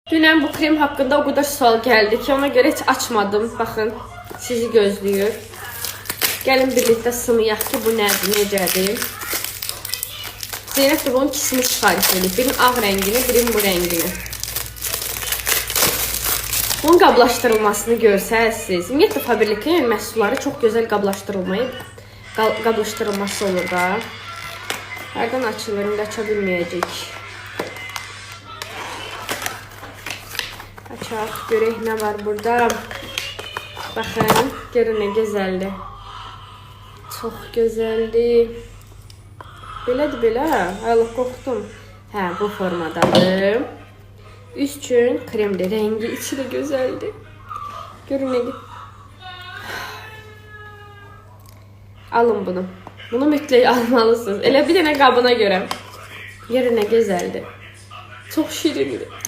Dünən bu krem haqqında o qədər sual gəldi ki, ona görə heç açmadım. Baxın, sizi gözləyir. Gəlin birlikdə sınayaq ki, bu nədir, necədir. Zeynəb də bunun ikisini sifariş edib. Birinin ağ rəngini, birinin bu rəngini. Bunun qablaşdırılmasını görsəz, ümumiyyətlə fabriklərin məhsulları çox gözəl qablaşdırılması olur da. Hərdən açılır, indi aça bilməyəcək. Açaq, görək nə var burada. Baxın, görün nə gözəldir. Çox gözəldir. Belədir, belə. Allah, qorxdum. Hə, bu formadadır. Üst üçün kremli, rəngi içi də gözəldir. Görün nə. Alın bunu. Bunu mütləq almalısınız. Elə bir dənə qabına görə. Görün nə gözəldir. Çox şirindir.